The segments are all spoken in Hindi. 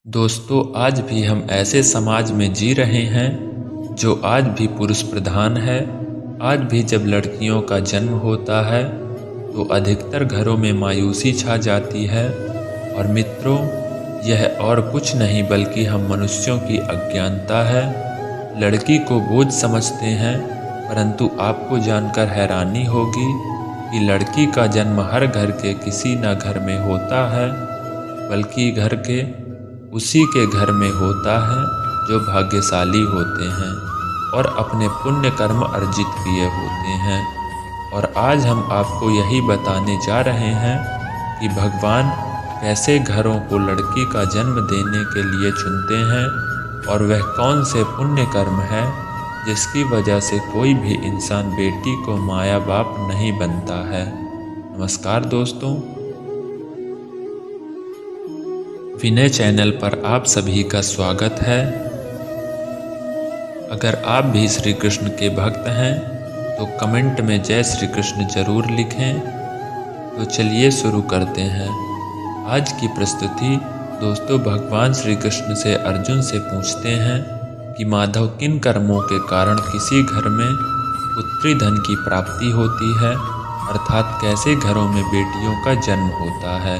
दोस्तों, आज भी हम ऐसे समाज में जी रहे हैं जो आज भी पुरुष प्रधान है। आज भी जब लड़कियों का जन्म होता है तो अधिकतर घरों में मायूसी छा जाती है। और मित्रों, यह और कुछ नहीं बल्कि हम मनुष्यों की अज्ञानता है। लड़की को बोझ समझते हैं, परंतु आपको जानकर हैरानी होगी कि लड़की का जन्म हर घर के किसी न घर में होता है, बल्कि घर के उसी के घर में होता है जो भाग्यशाली होते हैं और अपने पुण्य कर्म अर्जित किए होते हैं। और आज हम आपको यही बताने जा रहे हैं कि भगवान कैसे घरों को लड़की का जन्म देने के लिए चुनते हैं और वह कौन से पुण्य कर्म है जिसकी वजह से कोई भी इंसान बेटी को माया बाप नहीं बनता है। नमस्कार दोस्तों, विनय चैनल पर आप सभी का स्वागत है। अगर आप भी श्री कृष्ण के भक्त हैं तो कमेंट में जय श्री कृष्ण जरूर लिखें। तो चलिए शुरू करते हैं आज की प्रस्तुति। दोस्तों, भगवान श्री कृष्ण से अर्जुन से पूछते हैं कि माधव किन कर्मों के कारण किसी घर में पुत्री धन की प्राप्ति होती है, अर्थात कैसे घरों में बेटियों का जन्म होता है।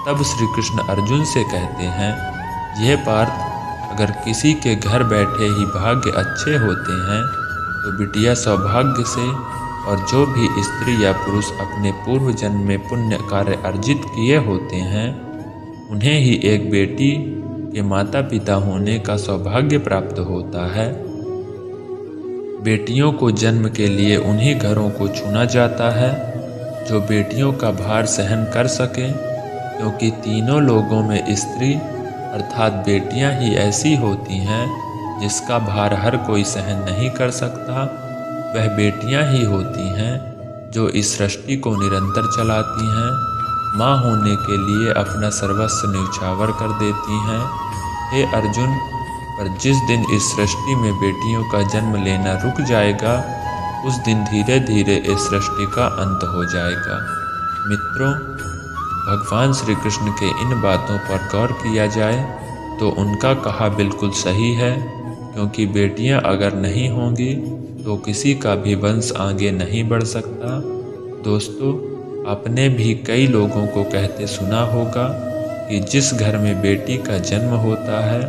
तब श्री कृष्ण अर्जुन से कहते हैं, यह पार्थ, अगर किसी के घर बैठे ही भाग्य अच्छे होते हैं तो बिटिया सौभाग्य से, और जो भी स्त्री या पुरुष अपने पूर्व जन्म में पुण्य कार्य अर्जित किए होते हैं उन्हें ही एक बेटी के माता पिता होने का सौभाग्य प्राप्त होता है। बेटियों को जन्म के लिए उन्हीं घरों को चुना जाता है जो बेटियों का भार सहन कर सकें, क्योंकि तीनों लोगों में स्त्री अर्थात बेटियां ही ऐसी होती हैं जिसका भार हर कोई सहन नहीं कर सकता। वह बेटियां ही होती हैं जो इस सृष्टि को निरंतर चलाती हैं, माँ होने के लिए अपना सर्वस्व न्यौछावर कर देती हैं। हे अर्जुन, पर जिस दिन इस सृष्टि में बेटियों का जन्म लेना रुक जाएगा उस दिन धीरे धीरे इस सृष्टि का अंत हो जाएगा। मित्रों, भगवान श्री कृष्ण के इन बातों पर गौर किया जाए तो उनका कहा बिल्कुल सही है, क्योंकि बेटियां अगर नहीं होंगी तो किसी का भी वंश आगे नहीं बढ़ सकता। दोस्तों, आपने भी कई लोगों को कहते सुना होगा कि जिस घर में बेटी का जन्म होता है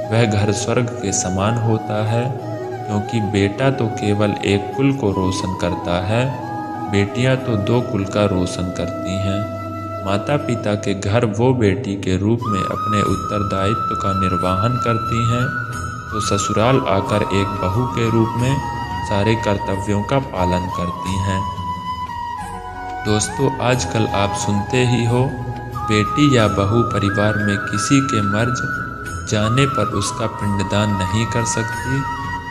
वह घर स्वर्ग के समान होता है, क्योंकि बेटा तो केवल एक कुल को रोशन करता है, बेटियां तो दो कुल का रोशन करती हैं। माता पिता के घर वो बेटी के रूप में अपने उत्तरदायित्व का निर्वहन करती हैं, तो ससुराल आकर एक बहू के रूप में सारे कर्तव्यों का पालन करती हैं। दोस्तों, आजकल आप सुनते ही हो, बेटी या बहू परिवार में किसी के मर जाने पर उसका पिंडदान नहीं कर सकती,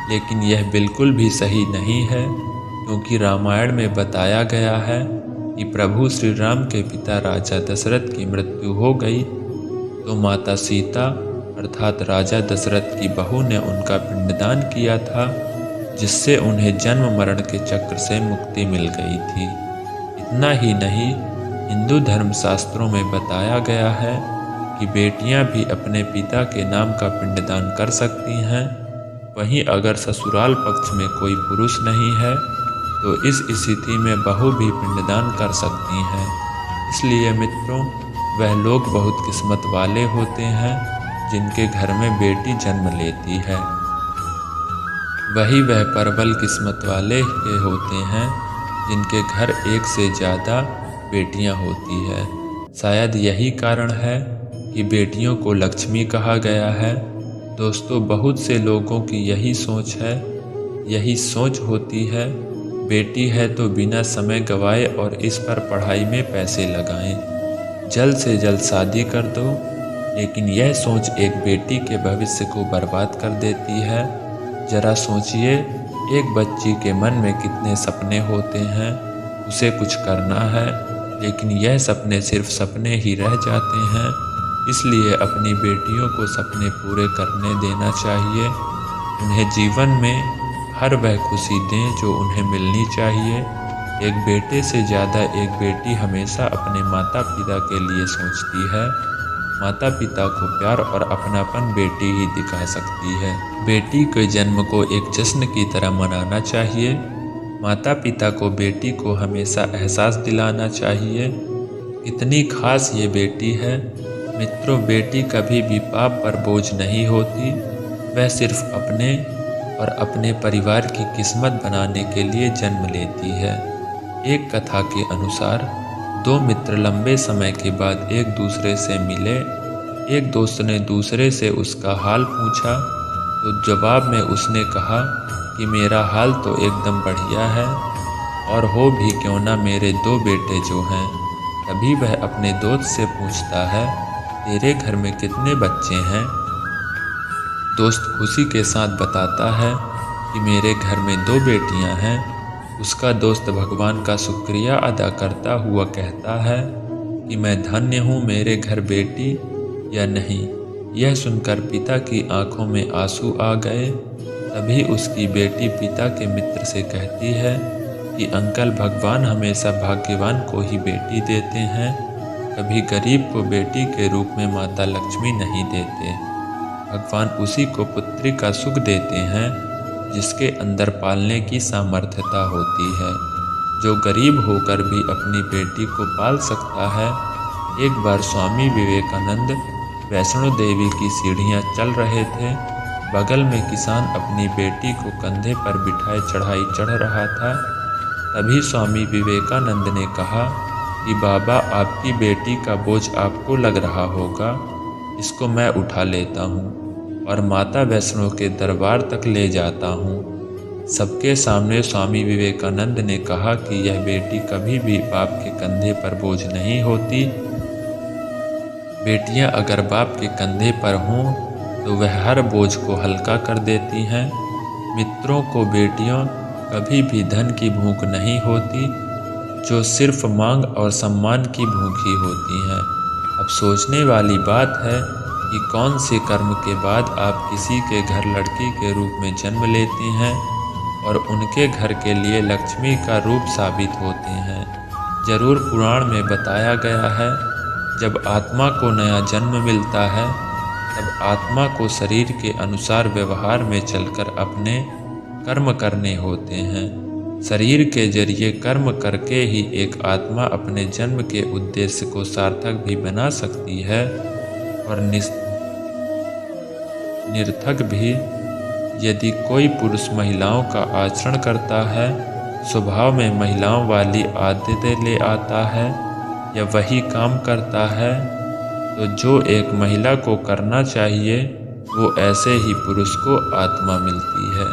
लेकिन यह बिल्कुल भी सही नहीं है, क्योंकि रामायण में बताया गया है कि प्रभु श्री राम के पिता राजा दशरथ की मृत्यु हो गई तो माता सीता अर्थात राजा दशरथ की बहू ने उनका पिंडदान किया था, जिससे उन्हें जन्म मरण के चक्र से मुक्ति मिल गई थी। इतना ही नहीं, हिंदू धर्म शास्त्रों में बताया गया है कि बेटियां भी अपने पिता के नाम का पिंडदान कर सकती हैं। वहीं अगर ससुराल पक्ष में कोई पुरुष नहीं है तो इस स्थिति में बहू भी पिंडदान कर सकती हैं। इसलिए मित्रों, वह लोग बहुत किस्मत वाले होते हैं जिनके घर में बेटी जन्म लेती है। वही वह प्रबल किस्मत वाले के होते हैं जिनके घर एक से ज़्यादा बेटियां होती है। शायद यही कारण है कि बेटियों को लक्ष्मी कहा गया है। दोस्तों, बहुत से लोगों की यही सोच होती है, बेटी है तो बिना समय गवाए और इस पर पढ़ाई में पैसे लगाएं, जल्द से जल्द शादी कर दो। लेकिन यह सोच एक बेटी के भविष्य को बर्बाद कर देती है। जरा सोचिए, एक बच्ची के मन में कितने सपने होते हैं, उसे कुछ करना है, लेकिन यह सपने सिर्फ सपने ही रह जाते हैं। इसलिए अपनी बेटियों को सपने पूरे करने देना चाहिए। उन्हें जीवन में हर वह खुशी दें जो उन्हें मिलनी चाहिए। एक बेटे से ज़्यादा एक बेटी हमेशा अपने माता पिता के लिए सोचती है। माता पिता को प्यार और अपनापन बेटी ही दिखा सकती है। बेटी के जन्म को एक जश्न की तरह मनाना चाहिए। माता पिता को बेटी को हमेशा एहसास दिलाना चाहिए कितनी खास ये बेटी है। मित्रों, बेटी कभी भी पाप पर बोझ नहीं होती, वह सिर्फ अपने और अपने परिवार की किस्मत बनाने के लिए जन्म लेती है। एक कथा के अनुसार दो मित्र लंबे समय के बाद एक दूसरे से मिले। एक दोस्त ने दूसरे से उसका हाल पूछा तो जवाब में उसने कहा कि मेरा हाल तो एकदम बढ़िया है, और हो भी क्यों ना मेरे दो बेटे जो हैं। तभी वह अपने दोस्त से पूछता है, तेरे घर में कितने बच्चे हैं? दोस्त खुशी के साथ बताता है कि मेरे घर में दो बेटियां हैं। उसका दोस्त भगवान का शुक्रिया अदा करता हुआ कहता है कि मैं धन्य हूँ, मेरे घर बेटी या नहीं। यह सुनकर पिता की आंखों में आंसू आ गए। तभी उसकी बेटी पिता के मित्र से कहती है कि अंकल, भगवान हमेशा भाग्यवान को ही बेटी देते हैं, कभी गरीब को बेटी के रूप में माता लक्ष्मी नहीं देते। भगवान उसी को पुत्री का सुख देते हैं जिसके अंदर पालने की सामर्थ्यता होती है, जो गरीब होकर भी अपनी बेटी को पाल सकता है। एक बार स्वामी विवेकानंद वैष्णो देवी की सीढ़ियां चल रहे थे। बगल में किसान अपनी बेटी को कंधे पर बिठाए चढ़ाई चढ़ रहा था। तभी स्वामी विवेकानंद ने कहा कि बाबा, आपकी बेटी का बोझ आपको लग रहा होगा, इसको मैं उठा लेता हूँ और माता वैष्णो के दरबार तक ले जाता हूँ। सबके सामने स्वामी विवेकानंद ने कहा कि यह बेटी कभी भी बाप के कंधे पर बोझ नहीं होती। बेटियां अगर बाप के कंधे पर हों तो वह हर बोझ को हल्का कर देती हैं। मित्रों को बेटियों कभी भी धन की भूख नहीं होती, जो सिर्फ मांग और सम्मान की भूखी होती हैं। अब सोचने वाली बात है कि कौन से कर्म के बाद आप किसी के घर लड़की के रूप में जन्म लेते हैं और उनके घर के लिए लक्ष्मी का रूप साबित होते हैं। जरूर पुराण में बताया गया है, जब आत्मा को नया जन्म मिलता है तब आत्मा को शरीर के अनुसार व्यवहार में चलकर अपने कर्म करने होते हैं। शरीर के जरिए कर्म करके ही एक आत्मा अपने जन्म के उद्देश्य को सार्थक भी बना सकती है और निरर्थक भी। यदि कोई पुरुष महिलाओं का आचरण करता है, स्वभाव में महिलाओं वाली आदतें ले आता है या वही काम करता है, तो जो एक महिला को करना चाहिए वो ऐसे ही पुरुष को आत्मा मिलती है।